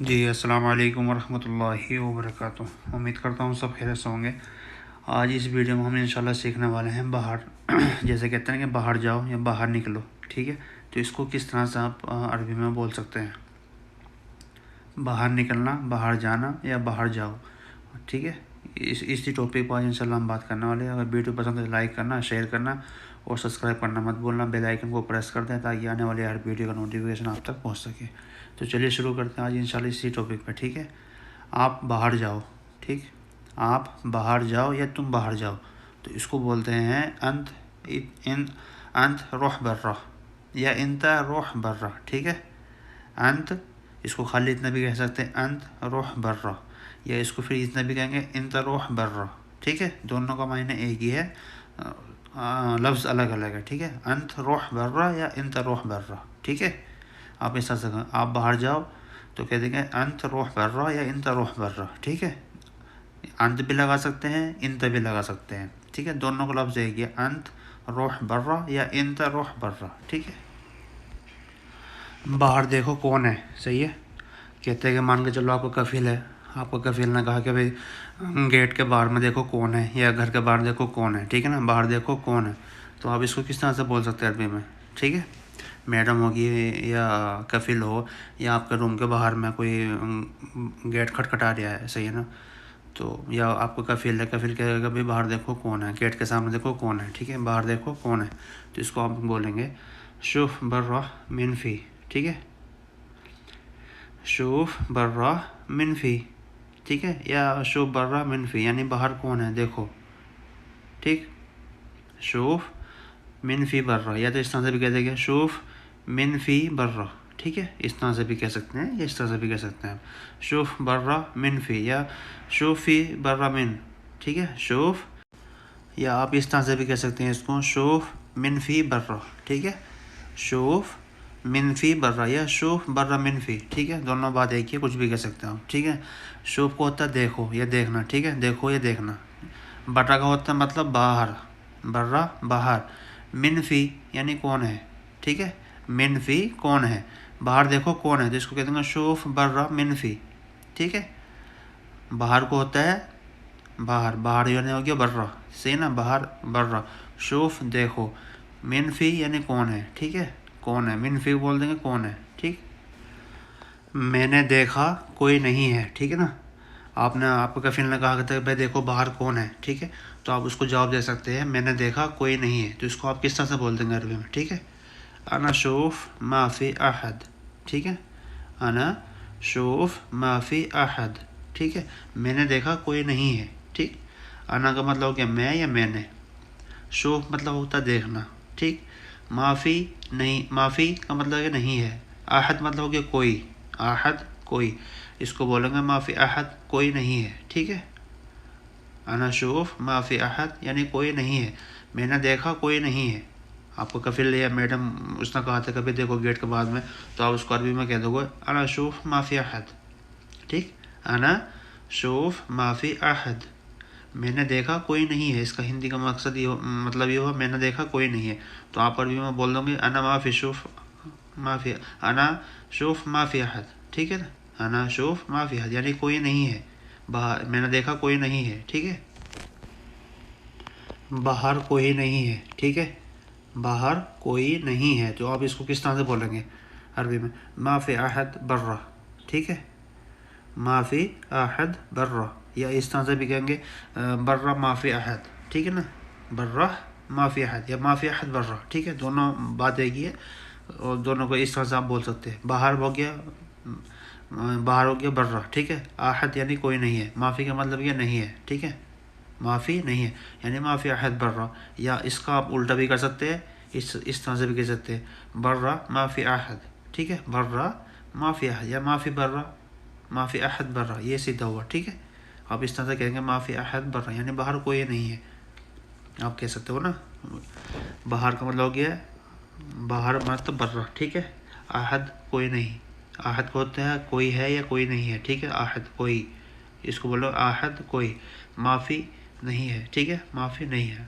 جی السلام علیکم ورحمۃ اللہ وبرکاتہ۔ امید کرتا ہوں سب خیریت سے ہوں گے۔ آج اس ویڈیو میں ہم انشاءاللہ سیکھنے والے ہیں باہر جیسے کہتے ہیں کہ باہر جاؤ یا باہر نکلو، ٹھیک ہے؟ تو اس کو کس طرح سے آپ عربی میں بول سکتے ہیں، باہر نکلنا، باہر جانا یا باہر جاؤ، ٹھیک ہے؟ اسی ٹاپک پر آج انشاءاللہ ہم بات کرنے والے ہیں۔ اگر ویڈیو پسند ہے تو لائک کرنا، شیئر کرنا اور سبسکرائب کرنا مت بولنا، بیل آئیکن کو پریس کر دیں تاکہ آنے والے ہر ویڈیو کا نوٹیفیکیشن آپ تک پہنچ سکے۔ تو چلیے شروع کرتے ہیں آج انشاءاللہ اسی ٹاپک پہ، ٹھیک ہے؟ آپ باہر جاؤ، ٹھیک؟ آپ باہر جاؤ یا تم باہر جاؤ، تو اس کو بولتے ہیں انت روح برا یا انت روح برا، ٹھیک ہے؟ انت، اس کو خالی اتنا بھی کہہ سکتے ہیں انت روح برا، یا اس کو پھر اتنا بھی کہیں گے انت روح برا، ٹھیک ہے؟ دونوں کا معنی ایک ہی ہے، لفظ الگ الگ ہے، ٹھیک ہے؟ انت روح برا یا انت روح برا، ٹھیک ہے؟ آپ اس طرح سے آپ باہر جاؤ تو کہہ دیں گے انت روح برا یا انت روح برا، ٹھیک ہے؟ انت بھی لگا سکتے ہیں، انت بھی لگا سکتے ہیں، ٹھیک ہے؟ دونوں کا لفظ ایک ہی ہے، انت روح برا یا انت روح برا، ٹھیک ہے؟ باہر دیکھو کون ہے، صحیح ہے؟ کہتے ہیں کہ مان کے چلو آپ کو کفیل ہے، آپ کو کفیل نے کہا کہ بھائی گیٹ کے باہر میں دیکھو کون ہے یا گھر کے باہر دیکھو کون ہے، ٹھیک ہے نا؟ باہر دیکھو کون ہے، تو آپ اس کو کس طرح سے بول سکتے ہیں عربی میں، ٹھیک ہے؟ میڈم ہوگی یا کفیل ہو یا آپ کے روم کے باہر میں کوئی گیٹ کھٹکھٹا رہا ہے، صحیح ہے نا؟ تو یا آپ کو کفیل ہے، کفیل کہے گا بھائی باہر دیکھو کون ہے، گیٹ کے سامنے دیکھو کون ہے، ٹھیک ہے؟ باہر دیکھو کون ہے، تو اس کو آپ بولیں گے شوف برا من فی، ٹھیک ہے؟ شوف برا من فی، ٹھیک ہے؟ یا شوف برا من فی یعنی باہر کون ہے دیکھو، ٹھیک؟ شوف من فی برا، یا تو اس طرح سے بھی کہہ دیں گے شوف من فی برا، ٹھیک ہے؟ اس طرح سے بھی کہہ سکتے ہیں یا اس طرح سے بھی کہہ سکتے ہیں شوف برا من فی یا شوف فی برا من، ٹھیک ہے؟ شوف، یا آپ اس طرح سے بھی کہہ سکتے ہیں اس کو شوف من فی برا، ٹھیک ہے؟ شوف من فی برا یا شوف برا من فی، ٹھیک ہے؟ دونوں بات ایک ہی ہے، کچھ بھی کہہ سکتے ہیں آپ، ٹھیک ہے؟ شوف کو ہوتا ہے دیکھو یا دیکھنا، ٹھیک ہے؟ دیکھو یا دیکھنا۔ برا کا ہوتا ہے مطلب باہر، برا باہر، من فی یعنی کون ہے، ٹھیک ہے؟ من فی کون ہے، باہر دیکھو کون ہے، تو اس کو کہتے ہیں شوف برا من فی، ٹھیک ہے؟ باہر کو ہوتا ہے باہر، باہر یعنی ہو گیا برا، صحیح نا؟ باہر برا، شوف دیکھو، من فی یعنی کون ہے، ٹھیک ہے؟ کون ہے، من فی بول دیں گے کون ہے، ٹھیک؟ میں نے دیکھا کوئی نہیں ہے، ٹھیک ہے نا؟ آپ کو کفیل نے کہا کہ بھائی دیکھو باہر کون ہے، ٹھیک ہے؟ تو آپ اس کو جواب دے سکتے ہیں میں نے دیکھا کوئی نہیں ہے، تو اس کو آپ کس طرح سے بول دیں گے عربی میں، ٹھیک ہے؟ انا شوف ما فی احد، ٹھیک ہے؟ انا شوف ما فی احد، ٹھیک ہے؟ میں نے دیکھا کوئی نہیں ہے، ٹھیک؟ انا کا مطلب ہو گیا میں یا میں نے، شوف مطلب ہوتا ہے دیکھنا، ٹھیک؟ معافی نہیں، معافی کا مطلب ہے نہیں ہے، احد مطلب ہو گیا کوئی، احد کوئی، اس کو بولیں گے معافی احد کوئی نہیں ہے، ٹھیک ہے؟ انا شوف معافی احد یعنی کوئی نہیں ہے، میں نے دیکھا کوئی نہیں ہے۔ آپ کو کفیل یا میڈم اس نے کہا تھا کبھی دیکھو گیٹ کے بعد میں، تو آپ اس کو عربی میں کہہ دو گے انا شوف معافی احد، ٹھیک؟ انا شوف معافی احد، میں نے دیکھا کوئی نہیں ہے، اس کا ہندی کا مقصد یہ مطلب یہ ہوا میں نے دیکھا کوئی نہیں ہے، تو آپ عربی میں بول دو گے انا معافی شوف معافی، انا شوف معافی احد، ٹھیک ہے نا؟ انا شوف معافی احد یعنی کوئی نہیں ہے، باہر میں نے دیکھا کوئی نہیں ہے، ٹھیک ہے؟ باہر کوئی نہیں ہے، ٹھیک ہے؟ باہر کوئی نہیں ہے، تو آپ اس کو کس طرح سے بولیں گے عربی میں؟ ما فی احد برا، ٹھیک ہے؟ ما فی احد برا، یا اس طرح سے بھی کہیں گے برا ما فی احد، ٹھیک ہے نا؟ برا ما فی احد یا ما فی احد برا، ٹھیک ہے؟ دونوں بات ایک ہی ہے اور دونوں کو اس طرح سے آپ بول سکتے ہیں، باہر ہو گیا، باہر ہو گیا برا، ٹھیک ہے؟ احد یعنی کوئی نہیں ہے، معافی کا مطلب یہ نہیں ہے، ٹھیک ہے؟ معافی نہیں ہے یعنی معافی احد برا، یا اس کا آپ الٹا بھی کر سکتے ہیں، اس طرح سے بھی کہہ سکتے ہیں برا معافی احد، ٹھیک ہے؟ برا معافی احد یا معافی برا معافی احد برا، یہ سیدھا ہوا، ٹھیک ہے؟ آپ اس طرح سے کہیں گے معافی احد برا یعنی باہر کوئی نہیں ہے، آپ کہہ سکتے ہو نا؟ باہر کا مطلب ہو گیا باہر مطلب برا، ٹھیک ہے؟ احد کوئی نہیں، احد کو ہوتا ہے کوئی ہے یا کوئی نہیں ہے، ٹھیک ہے؟ احد کوئی، اس کو بولو احد کوئی، معافی نہیں ہے، ٹھیک ہے؟ معافی نہیں ہے،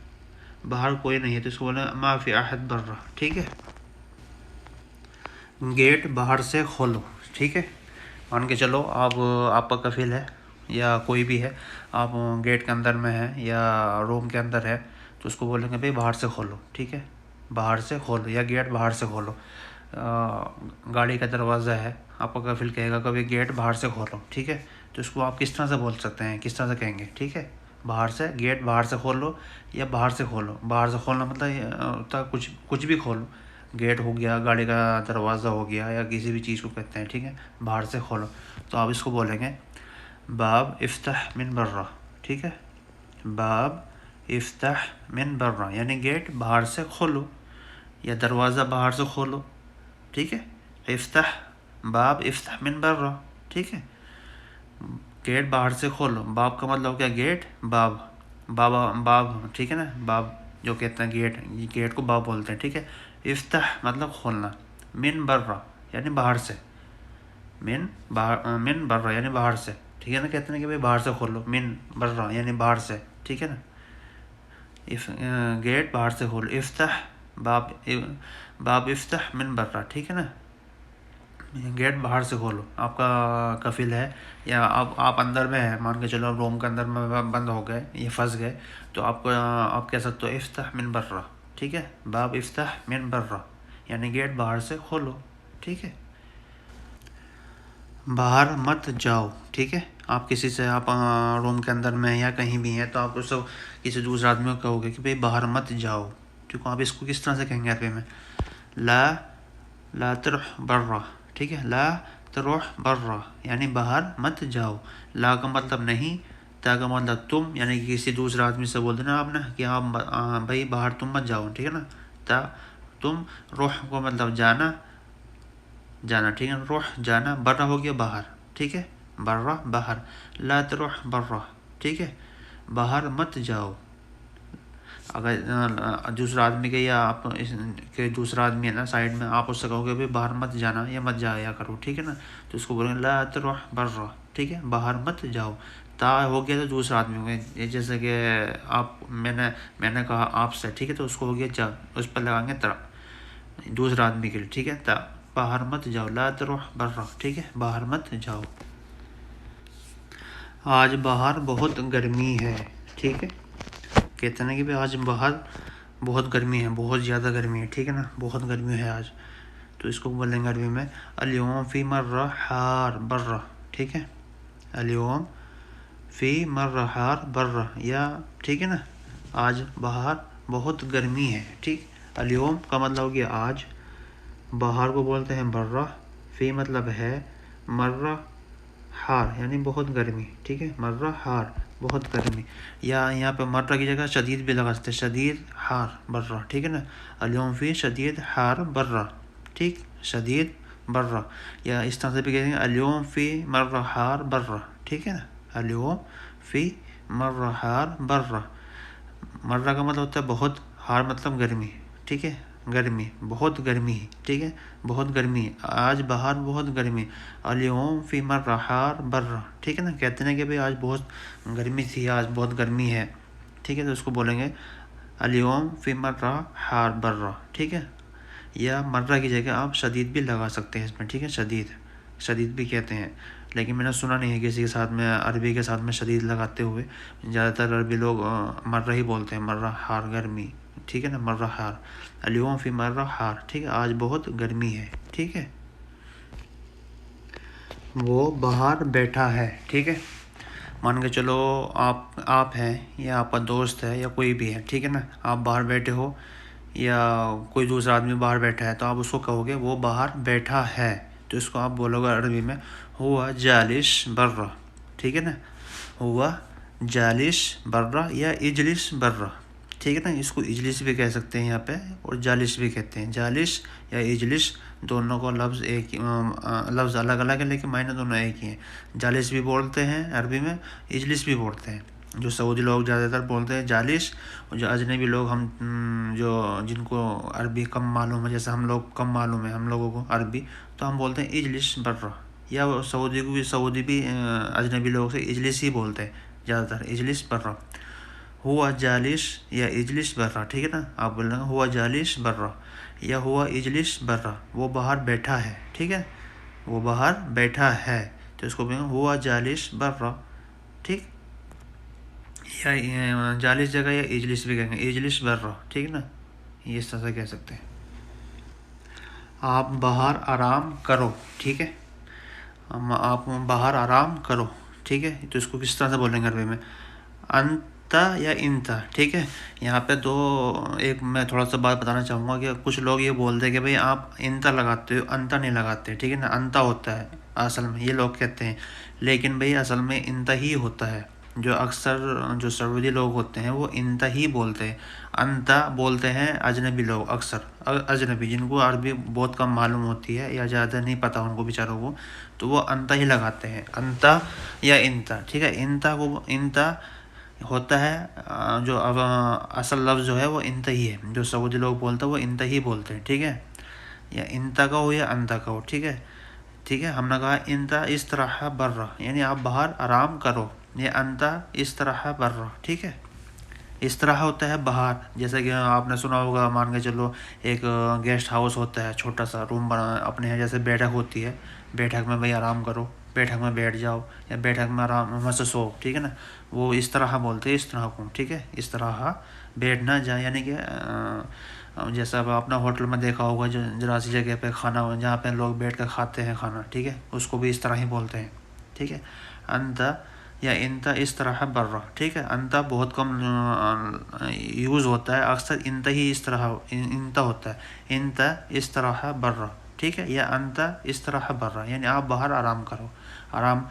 باہر کوئی نہیں ہے، تو اس کو بولو معافی احد برا، ٹھیک ہے؟ گیٹ باہر سے کھولو، ٹھیک ہے؟ مان کے چلو آپ کا کفیل ہے یا کوئی بھی ہے، آپ گیٹ کے اندر میں ہے یا روم کے اندر ہے، تو اس کو بولیں گے بھائی باہر سے کھولو، ٹھیک ہے، باہر سے کھولو یا گیٹ باہر سے کھولو۔ گاڑی کا دروازہ ہے، آپ کا کفیل کہے گا کبھی گیٹ باہر سے کھولو، ٹھیک ہے، تو اس کو آپ کس طرح سے بول سکتے ہیں، کس طرح سے کہیں گے، ٹھیک ہے، باہر سے، گیٹ باہر سے کھولو یا باہر سے کھولو۔ باہر سے کھولنا مطلب یہ ہوتا ہے کچھ بھی کھولو، گیٹ ہو گیا، گاڑی کا دروازہ ہو گیا، یا کسی بھی چیز کو کہتے ہیں، ٹھیک ہے، باہر سے کھولو، تو آپ اس کو بولیں گے باب افتح من برا، ٹھیک ہے، باب افتح من برا، یعنی گیٹ باہر سے کھولو یا دروازہ باہر سے کھولو، ٹھیک ہے، افتح، باب افتح من برا، ٹھیک ہے، گیٹ باہر سے کھولو۔ باب کا مطلب کیا، گیٹ، باب، باب، ٹھیک ہے نا، باب جو کہتے ہیں گیٹ کو باب بولتے ہیں، ٹھیک ہے، افتح مطلب کھولنا، من برا یعنی باہر سے، من برا یعنی باہر سے، ٹھیک ہے نا، کہتے ہیں کہ بھائی باہر سے کھولو، من برا یعنی باہر سے، ٹھیک ہے نا، گیٹ باہر سے کھولو، افتح، باب افتح من برا، ٹھیک ہے نا، گیٹ باہر سے کھولو۔ آپ کا کفیل ہے یا آپ اندر میں ہے، مان کے چلو آپ روم کے اندر میں بند ہو گئے، یہ پھنس گئے، تو آپ کہہ سکتے ہو افتح من برا، ٹھیک ہے، باب افتح من برا یعنی گیٹ باہر سے کھولو، ٹھیک ہے۔ باہر مت جاؤ، ٹھیک ہے، آپ کسی سے، آپ روم کے اندر میں یا کہیں بھی ہیں، تو آپ اس کسی دوسرے آدمی کو کہو گے کہ بھائی باہر مت جاؤ، ٹھیک ہے، آپ اس کو کس طرح سے کہیں گے عربی میں، لا تروح برا، ٹھیک ہے، لا تروح برا یعنی باہر مت جاؤ، لا کا مطلب نہیں، تا کا مطلب تم، یعنی کہ کسی دوسرے آدمی سے بول دینا آپ نے کہ آپ بھائی باہر تم مت جاؤ، ٹھیک ہے نا، تا تم، روح کو مطلب جانا، ٹھیک ہے، روح جانا، برا ہو گیا باہر، ٹھیک ہے، برا باہر، لا تروح برا، ٹھیک ہے، باہر مت جاؤ۔ اگر دوسرا آدمی کے، یا آپ کے دوسرا آدمی ہے نا سائڈ میں، آپ اس سے کہو گے بھائی باہر مت جانا یا مت جایا کرو، ٹھیک ہے نا، تو اس کو بولیں گے لا تروح برا، ٹھیک ہے، باہر مت جاؤ۔ تا ہو گیا تو دوسرا آدمی ہو گیا، جیسے کہ میں نے کہا آپ سے، ٹھیک ہے، تو اس کو ہو گیا جا، اس پر لگائیں گے تا، دوسرا آدمی کے لیے، ٹھیک ہے، تا، باہر مت جاؤ، لا تروح برا، ٹھیک ہے، باہر مت جاؤ۔ آج باہر بہت گرمی ہے، ٹھیک ہے، کہتے ہیں کہ بھائی آج باہر بہت گرمی ہے، بہت زیادہ گرمی ہے، ٹھیک ہے نا، بہت گرمی ہے آج، تو اس کو بولیں گے عربی میں اليوم فی مرہ حار برہ، ٹھیک ہے، اليوم فی مرہ حار برہ، یا ٹھیک ہے نا، آج باہر بہت گرمی ہے، ٹھیک، اليوم کا مطلب ہو گیا آج، باہر کو بولتے ہیں برہ، فی مطلب ہے، مرہ حار یعنی بہت گرمی، ٹھیک ہے، مرہ حار بہت گرمی، یا یہاں پہ مرہ کی جگہ شدید بھی لگا سکتے، شدید حار برہ، ٹھیک ہے نا، اليوم فی شدید حار برہ، ٹھیک، شدید برہ، یا اس طرح سے بھی کہتے ہیں اليوم فی مرہ حار برہ، ٹھیک ہے نا، اليوم فی مرہ حار برہ، مرہ کا مطلب ہوتا ہے بہت، حار مطلب گرمی، ٹھیک ہے، گرمی، بہت گرمی، ٹھیک ہے، بہت گرمی، آج باہر بہت گرمی، اليوم فی مرہ حار برہ، ٹھیک ہے نا، کہتے ہیں کہ بھائی آج بہت گرمی تھی، آج بہت گرمی ہے، ٹھیک ہے، تو اس کو بولیں گے اليوم فی مرہ حار برہ، ٹھیک ہے، یا مرہ کی جگہ آپ شدید بھی لگا سکتے ہیں اس میں، ٹھیک ہے، شدید بھی کہتے ہیں، لیکن میں نے سنا نہیں ہے کسی کے ساتھ میں عربی کے ساتھ میں شدید لگاتے ہوئے، زیادہ تر عربی لوگ مرہ ہی بولتے ہیں، مرہ حار گرمی، ٹھیک ہے نا، مرہ حار، اليوم فی مرہ حار، ٹھیک ہے، آج بہت گرمی ہے، ٹھیک ہے، وہ باہر بیٹھا ہے، ٹھیک ہے، مان کے چلو آپ ہیں یا آپ کا دوست ہے یا کوئی بھی ہے، ٹھیک ہے نا، آپ باہر بیٹھے ہو یا کوئی دوسرا آدمی باہر بیٹھا ہے، تو آپ اس کو کہو گے وہ باہر بیٹھا ہے، تو اس کو آپ بولو گے عربی میں ہوا جالس برہ، ٹھیک ہے نا، ہوا جالس برہ یا اجلس برہ، ٹھیک ہے نا، اس کو اجلس بھی کہہ سکتے ہیں یہاں پہ، اور جالس بھی کہتے ہیں، جالس یا اجلس دونوں کو لفظ ایک، لفظ الگ الگ ہے لیکن معنی دونوں ایک ہی ہیں، جالس بھی بولتے ہیں عربی میں، اجلس بھی بولتے ہیں، جو سعودی لوگ زیادہ تر بولتے ہیں جالس، اور جو اجنبی لوگ جن کو عربی کم معلوم ہے، جیسے ہم لوگ کم معلوم ہے ہم لوگوں کو عربی، تو ہم بولتے ہیں اجلس برہ، یا سعودی بھی اجنبی لوگ سے اجلس ہی بولتے ہیں زیادہ تر، اجلس برہ، ہوا جالس یا اجلس برہ، ٹھیک ہے نا، آپ بول رہے ہیں ہوا جالس برہ یا ہوا اجلس برہ، وہ باہر بیٹھا ہے، ٹھیک ہے، وہ باہر بیٹھا ہے، تو اس کو کہیں گے ہوا جالس برا، ٹھیک، یا جالس جگہ یا اجلس بھی کہیں گے، اجلس برا، ٹھیک نا، یہ اس طرح سے کہہ سکتے ہیں۔ آپ باہر آرام کرو، ٹھیک ہے، آپ باہر آرام کرو، ٹھیک ہے، تو اس کو کس طرح سے بولیں گے عربی میں، انتا یا انتا، ٹھیک ہے۔ یہاں پہ ایک میں تھوڑا سا بات بتانا چاہوں گا کہ کچھ لوگ یہ بولتے ہیں کہ بھئی آپ انتا لگاتے ہو، انتا نہیں لگاتے، ٹھیک ہے نا، انتا ہوتا ہے اصل میں، یہ لوگ کہتے ہیں، لیکن بھئی اصل میں انتا ہی ہوتا ہے۔ جو اکثر جو سعودی لوگ ہوتے ہیں وہ انتا ہی بولتے ہیں، انتا بولتے ہیں اجنبی لوگ، اکثر اجنبی جن کو عربی بہت کم معلوم ہوتی ہے یا زیادہ نہیں پتہ ان کو بیچاروں کو، تو وہ انتا ہی لگاتے ہیں، انتا یا انتا، ٹھیک ہے۔ انتا ہوتا ہے جو اصل لفظ جو ہے وہ انتا ہی ہے، جو سعودی لوگ بولتے ہیں وہ انتا ہی بولتے ہیں، ٹھیک ہے، یا انتا کا ہو یا انتا کا ہو، ٹھیک ہے، ٹھیک ہے۔ ہم نے کہا انتا استراحہ برا، یعنی آپ باہر آرام کرو، یہ انتا استراحہ برا، ٹھیک ہے۔ استراحہ ہوتا ہے باہر، جیسے کہ آپ نے سنا ہوگا، مان کے چلو ایک گیسٹ ہاؤس ہوتا ہے، چھوٹا سا روم بنا اپنے یہاں، جیسے بیٹھک ہوتی ہے، بیٹھک میں بھائی آرام کرو، بیٹھک میں بیٹھ جاؤ یا بیٹھک میں آرام سے سو، ٹھیک ہے نا، وہ اس طرح بولتے ہیں، اس طرح کو، ٹھیک ہے، اس طرح بیٹھنا جائے، یعنی کہ جیسا اب آپ نے ہوٹل میں دیکھا ہوگا جو ذرا سی جگہ پہ کھانا جہاں پہ لوگ بیٹھ کر کھاتے ہیں کھانا، ٹھیک ہے، اس کو بھی اس طرح ہی بولتے ہیں، ٹھیک ہے، انتا یا انتا اس طرح برا، ٹھیک ہے۔ انتا بہت کم یوز ہوتا ہے، اکثر انتا ہی اس طرح انتا ہوتا ہے، انتا اس طرح برا، ٹھیک ہے، یا انتا اس طرح برا، یعنی آپ باہر آرام کرو، آرام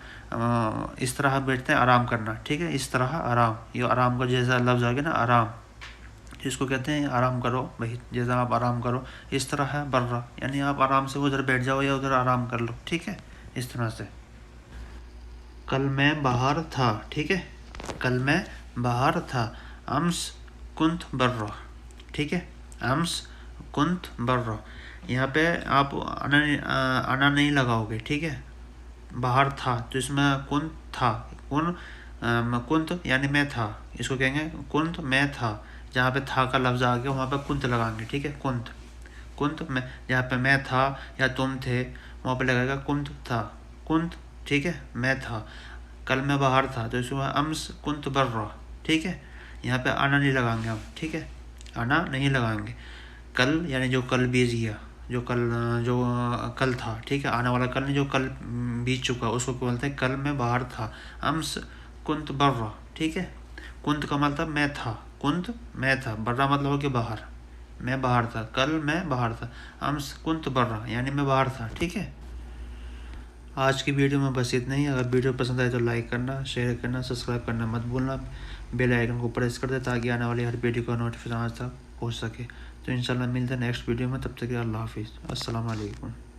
اس طرح بیٹھتے ہیں آرام کرنا، ٹھیک ہے، اس طرح آرام، یہ آرام کا جیسا لفظ آ گیا نا، آرام، جس کو کہتے ہیں آرام کرو بھائی، جیسا آپ آرام کرو، اس طرح ہے برا، یعنی آپ آرام سے ادھر بیٹھ جاؤ یا ادھر آرام کر لو، ٹھیک ہے، اس طرح سے۔ کل میں باہر تھا، ٹھیک ہے، کل میں باہر تھا، امس کنت برا، ٹھیک ہے، امس کنت برا، یہاں پہ آپ انا نہیں لگاؤ گے، ٹھیک ہے، باہر تھا تو اس میں کنت تھا، کنت یعنی میں تھا، اس کو کہیں گے کنت میں تھا، جہاں پہ تھا کا لفظ آ گیا وہاں پہ کنت لگائیں گے، ٹھیک ہے، کنت میں، جہاں پہ میں تھا یا تم تھے وہاں پہ لگائے گا کنت تھا، کنت، ٹھیک ہے، میں تھا، کل میں باہر تھا تو اس میں امس کنت برا، ٹھیک ہے، یہاں پہ آنا نہیں لگائیں گے ہم، ٹھیک ہے، آنا نہیں لگائیں گے، کل یعنی جو کل بیت گیا، جو کل تھا، ٹھیک ہے، آنے والا کل نہیں، جو کل بیت چکا اس کو بولتے ہیں کل میں باہر تھا، امس کنت برا، ٹھیک ہے، کنت کا مطلب میں تھا، کنت میں تھا، برا مطلب ہو کہ باہر، میں باہر تھا، کل میں باہر تھا، امس کنت برا یعنی میں باہر تھا، ٹھیک ہے۔ آج کی ویڈیو میں بس اتنا ہی، اگر ویڈیو پسند آئے تو لائک کرنا، شیئر کرنا، سبسکرائب کرنا مت بھولنا، بیل آئیکن کو پریس کر دے تاکہ آنے والی ہر ویڈیو کا نوٹیفیکیشن آج تک پہنچ سکے۔ تو انشاءاللہ ملتے ہیں نیکسٹ ویڈیو میں، تب تک کے اللہ حافظ، السلام علیکم۔